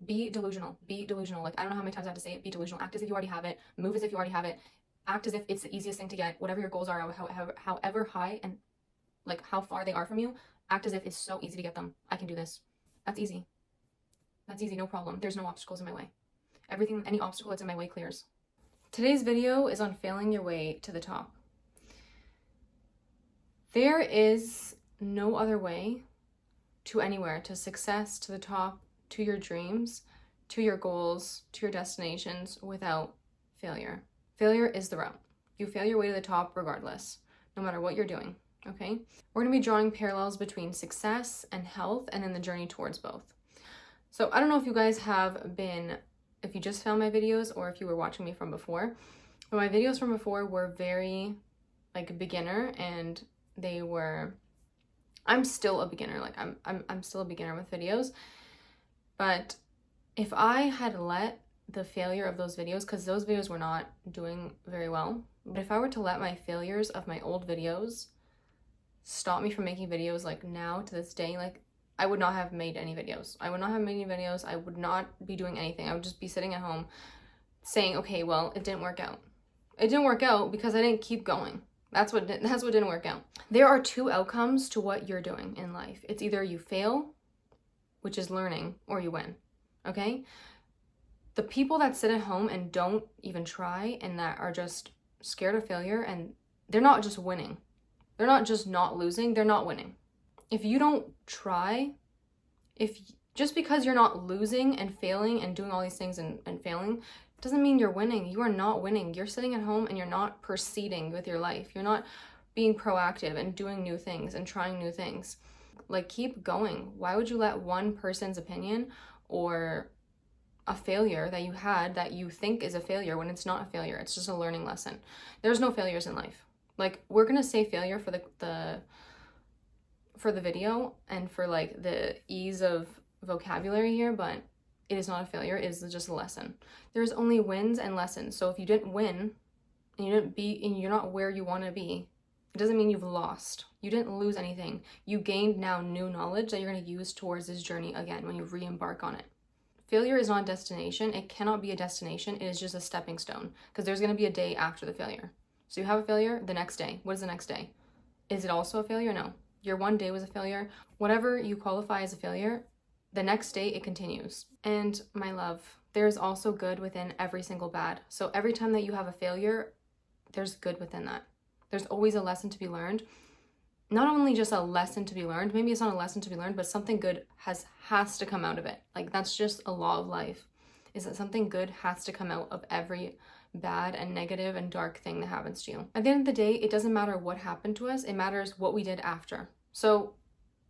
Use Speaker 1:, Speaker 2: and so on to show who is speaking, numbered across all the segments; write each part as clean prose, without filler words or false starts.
Speaker 1: Be delusional. Be delusional. Like, I don't know how many times I have to say it. Be delusional. Act as if you already have it. Move as if you already have it. Act as if it's the easiest thing to get. Whatever your goals are, however high and like how far they are from you, act as if it's so easy to get them. I can do this. That's easy. That's easy. No problem. There's no obstacles in my way. Everything, any obstacle that's in my way clears. Today's video is on failing your way to the top. There is no other way to anywhere, to success, to the top, to your dreams, to your goals, to your destinations without failure. Failure is the route. You fail your way to the top regardless, no matter what you're doing, okay? We're gonna be drawing parallels between success and health and then the journey towards both. So I don't know if you guys have been, if you just found my videos or if you were watching me from before, but my videos from before were very like beginner, and they were, I'm still a beginner, like I'm still a beginner with videos, but if I had let the failure of those videos, because those videos were not doing very well, but if I were to let my failures of my old videos stop me from making videos like now to this day, like I would not have made any videos. I would not have made any videos. I would not be doing anything. I would just be sitting at home saying, okay, well, it didn't work out. It didn't work out because I didn't keep going. That's what didn't work out. There are two outcomes to what you're doing in life. It's either you fail, which is learning, or you win, okay? The people that sit at home and don't even try and that are just scared of failure, and they're not just winning. They're not just not losing, they're not winning. If you don't try, just because you're not losing and failing and doing all these things and failing, doesn't mean you're winning. You are not winning. You're sitting at home and you're not proceeding with your life. You're not being proactive and doing new things and trying new things. Like, keep going. Why would you let one person's opinion or a failure that you had that you think is a failure when it's not a failure? It's just a learning lesson. There's no failures in life. Like, we're gonna say failure for the video and for like the ease of vocabulary here, but it is not a failure. It is just a lesson. There's only wins and lessons. So if you didn't win and you're not where you want to be, it doesn't mean you've lost. You didn't lose anything. You gained now new knowledge that you're going to use towards this journey again when you re-embark on it. Failure is not a destination. It cannot be a destination. It is just a stepping stone, because there's going to be a day after the failure. So you have a failure, the next day. What is the next day? Is it also a failure? No. Your one day was a failure. Whatever you qualify as a failure, the next day it continues. And my love, there's also good within every single bad. So every time that you have a failure, there's good within that. There's always a lesson to be learned. Not only just a lesson to be learned, maybe it's not a lesson to be learned, but something good has to come out of it. Like, that's just a law of life, is that something good has to come out of every bad and negative and dark thing that happens to you. At the end of the day, it doesn't matter what happened to us, it matters what we did after. So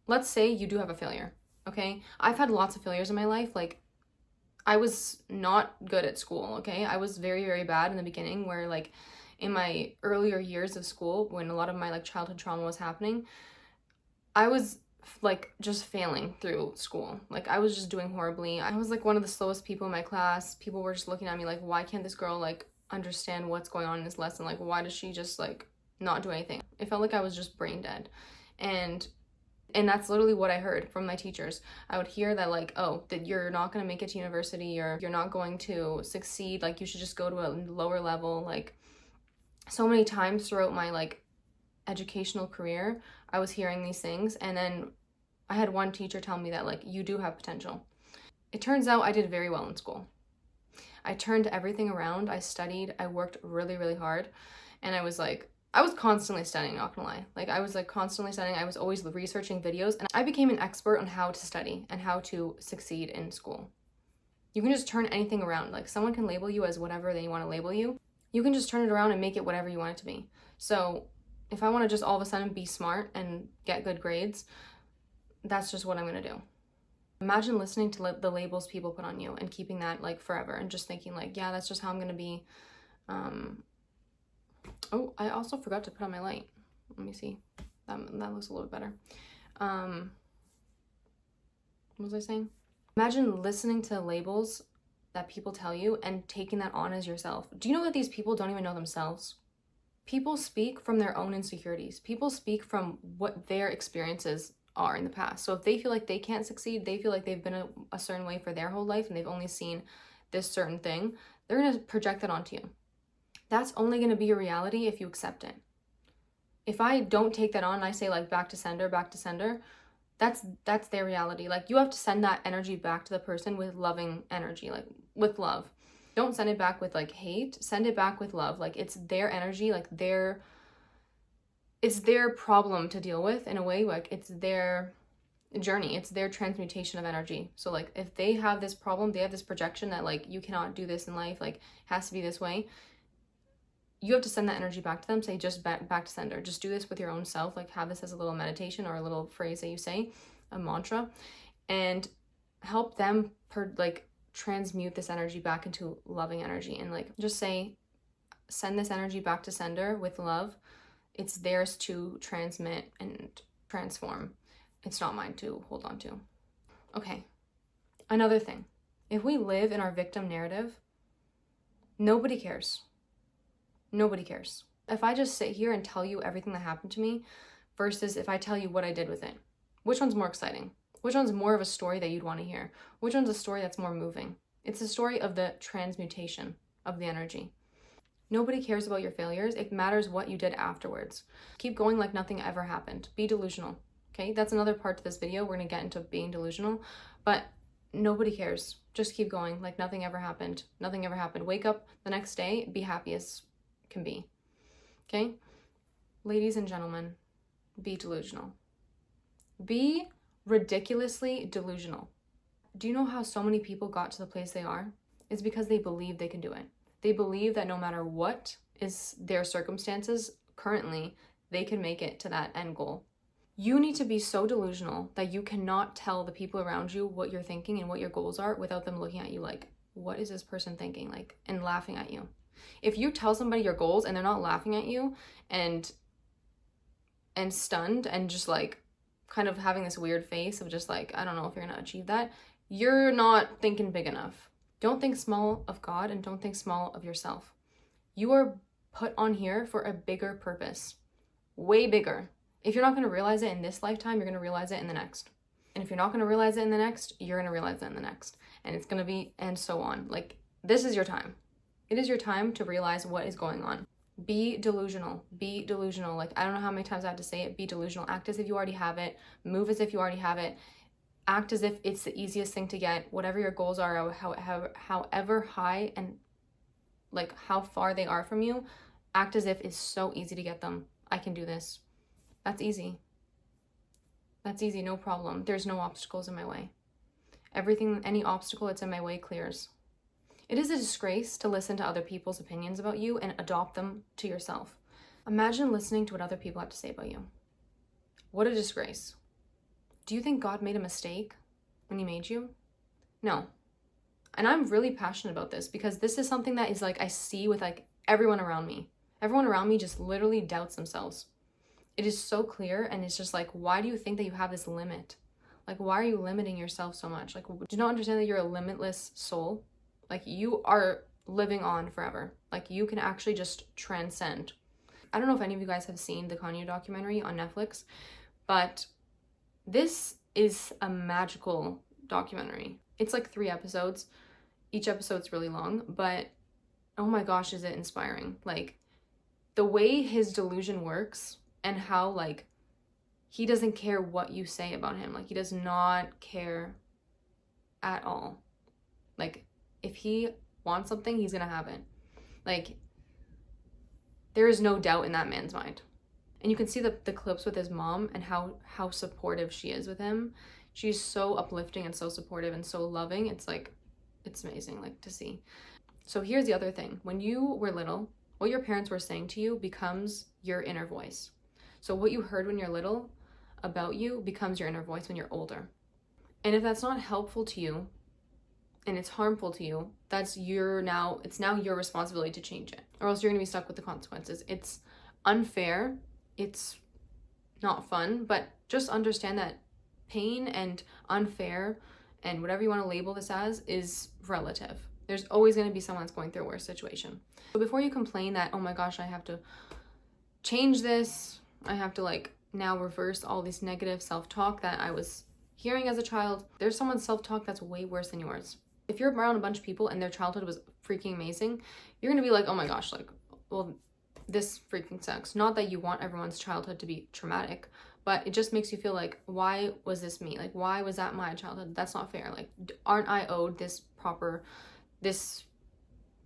Speaker 1: let's say you do have a failure, okay? I've had lots of failures in my life. Like, I was not good at school, okay? I was very, very bad in the beginning, where like in my earlier years of school, when a lot of my like childhood trauma was happening, I was like just failing through school. Like, I was just doing horribly. I was like one of the slowest people in my class. People were just looking at me like, why can't this girl like understand what's going on in this lesson? Like, why does she just like not do anything? It felt like I was just brain dead. And that's literally what I heard from my teachers. I would hear that like, oh, that you're not going to make it to university, or you're not going to succeed. Like, you should just go to a lower level. Like, so many times throughout my like educational career, I was hearing these things. And then I had one teacher tell me that like, you do have potential. It turns out I did very well in school. I turned everything around. I studied. I worked really, really hard. And I was constantly studying, not gonna lie. Like, I was like constantly studying. I was always researching videos, and I became an expert on how to study and how to succeed in school. You can just turn anything around. Like, someone can label you as whatever they want to label you. You can just turn it around and make it whatever you want it to be. So if I want to just all of a sudden be smart and get good grades, that's just what I'm gonna do. Imagine listening to the labels people put on you and keeping that like forever and just thinking like, yeah, that's just how I'm gonna be. Oh, I also forgot to put on my light. Let me see. That looks a little bit better. What was I saying? Imagine listening to labels that people tell you and taking that on as yourself. Do you know that these people don't even know themselves? People speak from their own insecurities. People speak from what their experiences are in the past. So if they feel like they can't succeed, they feel like they've been a certain way for their whole life and they've only seen this certain thing, they're going to project that onto you. That's only going to be your reality if you accept it. If I don't take that on and I say like back to sender, that's their reality. Like you have to send that energy back to the person with loving energy, like with love. Don't send it back with like hate, send it back with love. Like it's their energy, like it's their problem to deal with in a way, like it's their journey, it's their transmutation of energy. So like if they have this problem, they have this projection that like you cannot do this in life, like it has to be this way, you have to send that energy back to them. Say just back to sender. Just do this with your own self, like have this as a little meditation or a little phrase that you say, a mantra, and help them transmute this energy back into loving energy. And like just say, send this energy back to sender with love. It's theirs to transmit and transform. It's not mine to hold on to. Okay, another thing. If we live in our victim narrative, nobody cares. Nobody cares. If I just sit here and tell you everything that happened to me versus if I tell you what I did with it, which one's more exciting? Which one's more of a story that you'd want to hear? Which one's a story that's more moving? It's the story of the transmutation of the energy. Nobody cares about your failures. It matters what you did afterwards. Keep going like nothing ever happened. Be delusional. Okay, that's another part to this video. We're gonna get into being delusional, but nobody cares. Just keep going like nothing ever happened. Nothing ever happened. Wake up the next day, be happy as can be. Okay, ladies and gentlemen, be delusional. Be ridiculously delusional. Do you know how so many people got to the place they are? It's because they believe they can do it. They believe that no matter what is their circumstances currently, they can make it to that end goal. You need to be so delusional that you cannot tell the people around you what you're thinking and what your goals are without them looking at you like, what is this person thinking? Like, and laughing at you. If you tell somebody your goals and they're not laughing at you and stunned and just like kind of having this weird face of just like, I don't know if you're gonna achieve that, you're not thinking big enough. Don't think small of God and don't think small of yourself. You are put on here for a bigger purpose, way bigger. If you're not going to realize it in this lifetime, you're going to realize it in the next. And if you're not going to realize it in the next, you're going to realize it in the next. And it's going to be, and so on. Like, this is your time. It is your time to realize what is going on. Be delusional. Be delusional. Like, I don't know how many times I have to say it. Be delusional. Act as if you already have it. Move as if you already have it. Act as if it's the easiest thing to get. Whatever your goals are, however high and like how far they are from you, act as if it's so easy to get them. I can do this. That's easy. That's easy, no problem. There's no obstacles in my way. Everything, any obstacle that's in my way clears. It is a disgrace to listen to other people's opinions about you and adopt them to yourself. Imagine listening to what other people have to say about you. What a disgrace. Do you think God made a mistake when he made you? No. And I'm really passionate about this because this is something that is like I see with like everyone around me. Everyone around me just literally doubts themselves. It is so clear, and it's just like, why do you think that you have this limit? Like, why are you limiting yourself so much? Like, do you not understand that you're a limitless soul? Like, you are living on forever. Like, you can actually just transcend. I don't know if any of you guys have seen the Kanye documentary on Netflix, but this is a magical documentary. It's like 3 episodes. Each episode's really long, but oh my gosh, is it inspiring. Like, the way his delusion works and how, like, he doesn't care what you say about him. Like, he does not care at all. Like, if he wants something, he's gonna have it. Like, there is no doubt in that man's mind. And you can see the clips with his mom and how supportive she is with him. She's so uplifting and so supportive and so loving. It's like, it's amazing, like, to see. So here's the other thing. When you were little, what your parents were saying to you becomes your inner voice. So what you heard when you're little about you becomes your inner voice when you're older. And if that's not helpful to you and it's harmful to you, it's now your responsibility to change it, or else you're gonna be stuck with the consequences. It's unfair, it's not fun, but just understand that pain and unfair and whatever you want to label this as is relative. There's always going to be someone that's going through a worse situation. So before you complain that, oh my gosh, I have to change this, I have to like now reverse all this negative self-talk that I was hearing as a child. There's someone's self-talk that's way worse than yours. If you're around a bunch of people and their childhood was freaking amazing, you're gonna be like, oh my gosh, like, well, this freaking sucks. Not that you want everyone's childhood to be traumatic, but it just makes you feel like, why was this me? Like, why was that my childhood? That's not fair. Like, aren't I owed this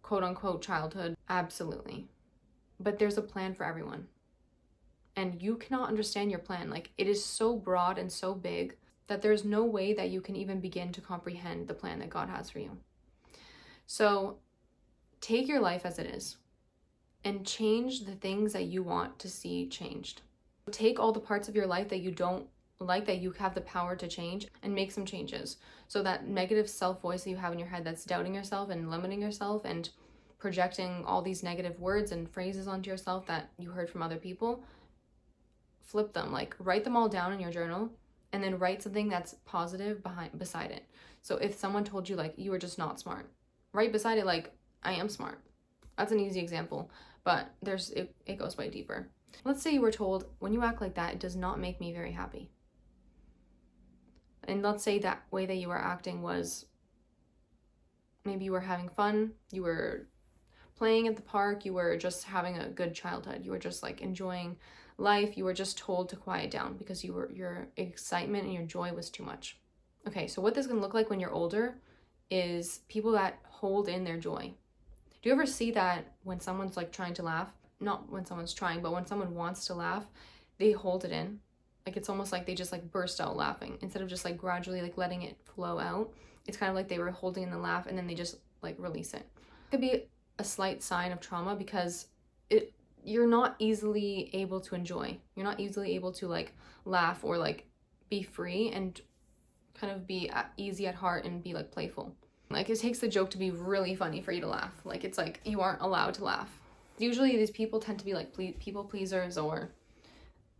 Speaker 1: quote unquote childhood? Absolutely. But there's a plan for everyone. And you cannot understand your plan. Like, it is so broad and so big that there's no way that you can even begin to comprehend the plan that God has for you. So take your life as it is and change the things that you want to see changed. Take all the parts of your life that you don't like, that you have the power to change, and make some changes. So that negative self-voice that you have in your head that's doubting yourself and limiting yourself and projecting all these negative words and phrases onto yourself that you heard from other people, flip them. Like, write them all down in your journal and then write something that's positive beside it. So if someone told you like you were just not smart, write beside it like, I am smart. That's an easy example, but it goes way deeper. Let's say you were told, when you act like that, it does not make me very happy. And let's say that way that you were acting was, maybe you were having fun, you were playing at the park, you were just having a good childhood, you were just like enjoying life, you were just told to quiet down because your excitement and your joy was too much. Okay, so what this can look like when you're older is people that hold in their joy. Do you ever see that when someone's like trying to laugh? Not when someone's trying, but when someone wants to laugh, they hold it in. Like, it's almost like they just like burst out laughing instead of just like gradually like letting it flow out. It's kind of like they were holding in the laugh and then they just like release it. It could be a slight sign of trauma because you're not easily able to enjoy. You're not easily able to like laugh or like be free and kind of be easy at heart and be like playful. Like, it takes the joke to be really funny for you to laugh. Like, it's like you aren't allowed to laugh. Usually these people tend to be like people pleasers or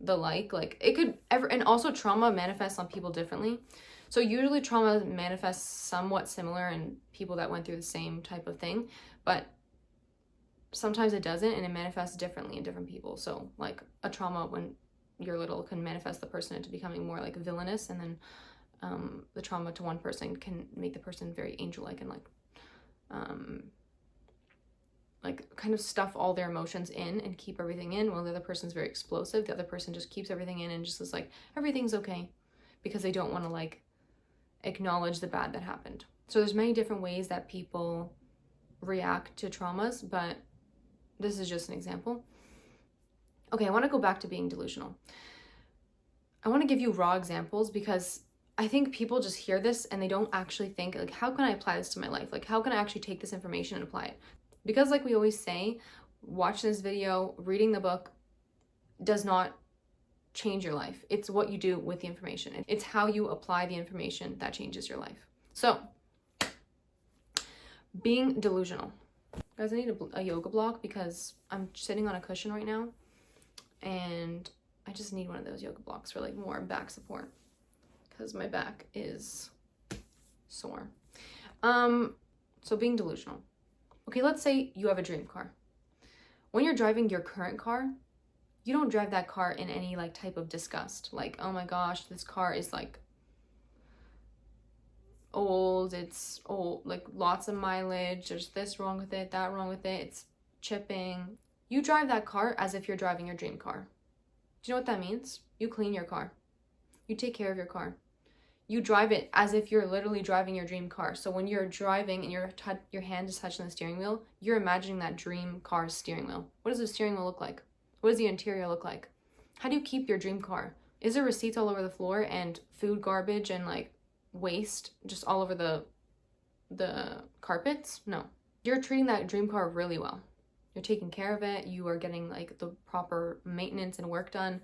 Speaker 1: the like it could ever, and also trauma manifests on people differently. So usually trauma manifests somewhat similar in people that went through the same type of thing, but sometimes it doesn't, and it manifests differently in different people. So like a trauma when you're little can manifest the person into becoming more like villainous, and then the trauma to one person can make the person very angel-like and like kind of stuff all their emotions in and keep everything in, while the other person's very explosive. The other person just keeps everything in and just is like, everything's okay, because they don't want to like acknowledge the bad that happened. So there's many different ways that people react to traumas, but this is just an example. Okay, I want to go back to being delusional. I want to give you raw examples because I think people just hear this and they don't actually think like, how can I apply this to my life? Like, how can I actually take this information and apply it? Because like we always say, watching this video, reading the book does not change your life. It's what you do with the information. It's how you apply the information that changes your life. So, being delusional. Guys, I need a yoga block because I'm sitting on a cushion right now and I just need one of those yoga blocks for like more back support because my back is sore. So being delusional. Okay, let's say you have a dream car. When you're driving your current car, you don't drive that car in any like type of disgust. Like, oh my gosh, this car is like old, it's old, like lots of mileage, there's this wrong with it, that wrong with it, it's chipping. You drive that car as if you're driving your dream car. Do you know what that means? You clean your car. You take care of your car. You drive it as if you're literally driving your dream car. So when you're driving and your hand is touching the steering wheel, you're imagining that dream car's steering wheel. What does the steering wheel look like? What does the interior look like? How do you keep your dream car? Is there receipts all over the floor and food garbage and like waste just all over the carpets? No. You're treating that dream car really well. You're taking care of it. You are getting like the proper maintenance and work done.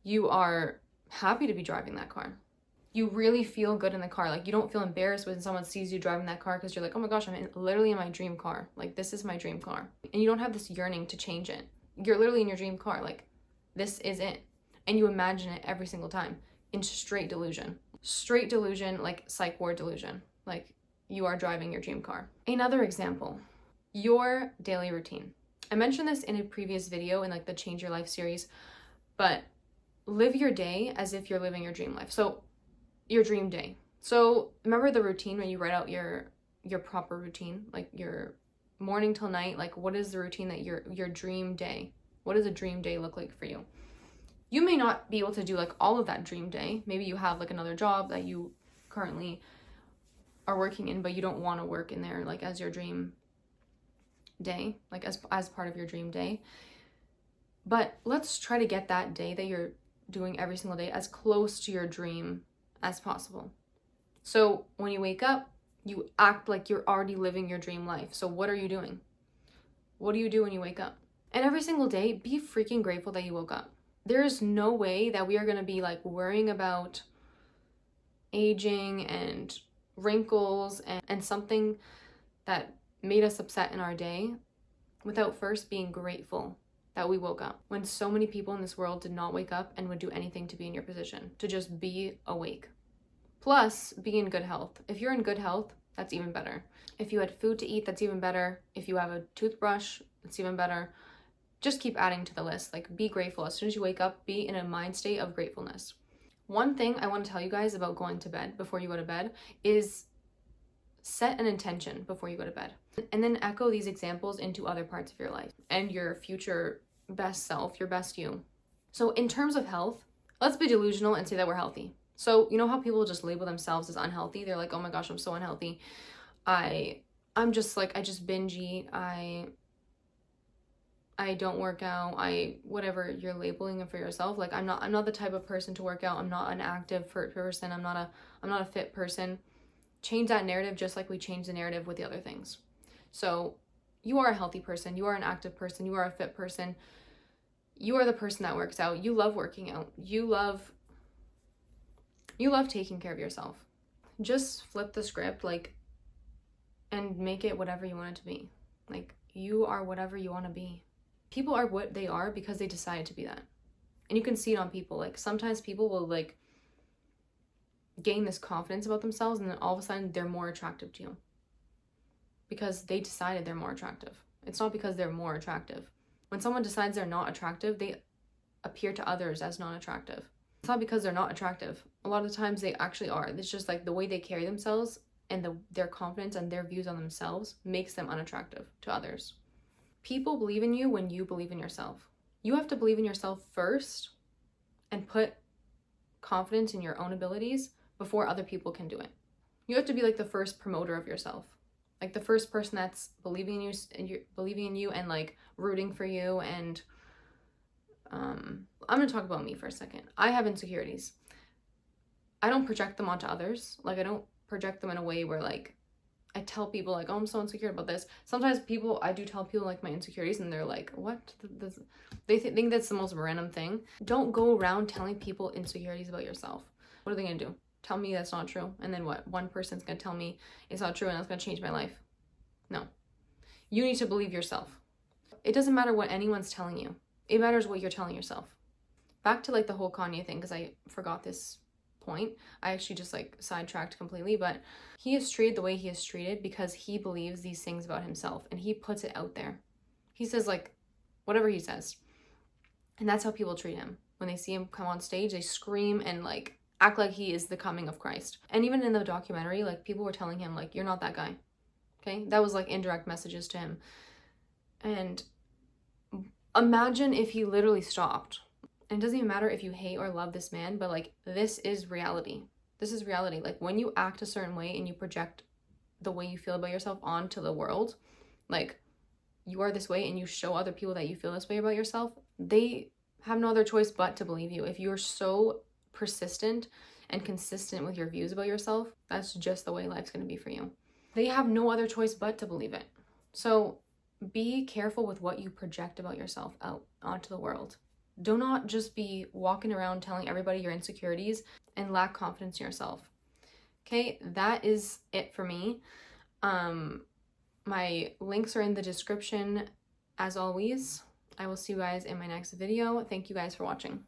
Speaker 1: You are happy to be driving that car. You really feel good in the car. Like, you don't feel embarrassed when someone sees you driving that car because you're like, oh my gosh, literally in my dream car. Like, this is my dream car. And you don't have this yearning to change it. You're literally in your dream car. Like, this is it. And you imagine it every single time in straight delusion. Straight delusion, like psych ward delusion. Like, you are driving your dream car. Another example, your daily routine. I mentioned this in a previous video in like the Change Your Life series, but live your day as if you're living your dream life. So your dream day. So remember the routine when you write out your proper routine, like your morning till night, like what is the routine that your dream day? What does a dream day look like for you? You may not be able to do like all of that dream day. Maybe you have like another job that you currently are working in, but you don't want to work in there like as your dream day, like as part of your dream day. But let's try to get that day that you're doing every single day as close to your dream as possible. So when you wake up, you act like you're already living your dream life. So what are you doing? What do you do when you wake up? And every single day, be freaking grateful that you woke up. There is no way that we are going to be like worrying about aging and wrinkles and something that made us upset in our day without first being grateful that we woke up. When so many people in this world did not wake up and would do anything to be in your position, to just be awake. Plus, be in good health. If you're in good health, that's even better. If you had food to eat, that's even better. If you have a toothbrush, that's even better. Just keep adding to the list. Like, be grateful. As soon as you wake up, be in a mind state of gratefulness. One thing I want to tell you guys about going to bed before you go to bed is set an intention before you go to bed. And then echo these examples into other parts of your life and your future best self, your best you. So in terms of health, let's be delusional and say that we're healthy. So you know how people just label themselves as unhealthy? They're like, oh my gosh, I'm so unhealthy. I'm just like, I just binge eat. I don't work out. Whatever you're labeling it for yourself. Like I'm not the type of person to work out. I'm not an active person. I'm not a fit person. Change that narrative just like we change the narrative with the other things. So you are a healthy person. You are an active person. You are a fit person. You are the person that works out. You love working out. You love taking care of yourself. Just flip the script, like, and make it whatever you want it to be. Like, you are whatever you want to be. People are what they are because they decided to be that. And you can see it on people. Like, sometimes people will, like, gain this confidence about themselves, and then all of a sudden they're more attractive to you. Because they decided they're more attractive. It's not because they're more attractive. When someone decides they're not attractive, they appear to others as non-attractive. It's not because they're not attractive. A lot of the times they actually are. It's just like the way they carry themselves and their confidence and their views on themselves makes them unattractive to others. People believe in you when you believe in yourself. You have to believe in yourself first and put confidence in your own abilities before other people can do it. You have to be like the first promoter of yourself. Like the first person that's believing in you and like rooting for you. And I'm going to talk about me for a second. I have insecurities. I don't project them onto others. Like I don't project them in a way where like I tell people like, oh, I'm so insecure about this. Sometimes I do tell people like my insecurities and they're like, what? They think that's the most random thing. Don't go around telling people insecurities about yourself. What are they going to do? Tell me that's not true. And then what? One person's going to tell me it's not true and that's going to change my life. No. You need to believe yourself. It doesn't matter what anyone's telling you. It matters what you're telling yourself. Back to like the whole Kanye thing, because I forgot this point. I actually just like sidetracked completely, but he is treated the way he is treated because he believes these things about himself and he puts it out there. He says like whatever he says. And that's how people treat him. When they see him come on stage, they scream and like act like he is the coming of Christ. And even in the documentary, like people were telling him like, you're not that guy. Okay? That was like indirect messages to him. And imagine if he literally stopped. And it doesn't even matter if you hate or love this man, but like this is reality. This is reality. Like when you act a certain way and you project the way you feel about yourself onto the world, like you are this way and you show other people that you feel this way about yourself, they have no other choice but to believe you. If you're so persistent and consistent with your views about yourself, that's just the way life's going to be for you. They have no other choice but to believe it. So be careful with what you project about yourself out onto the world. Do not just be walking around telling everybody your insecurities and lack confidence in yourself. Okay, that is it for me. My links are in the description as always. I will see you guys in my next video. Thank you guys for watching.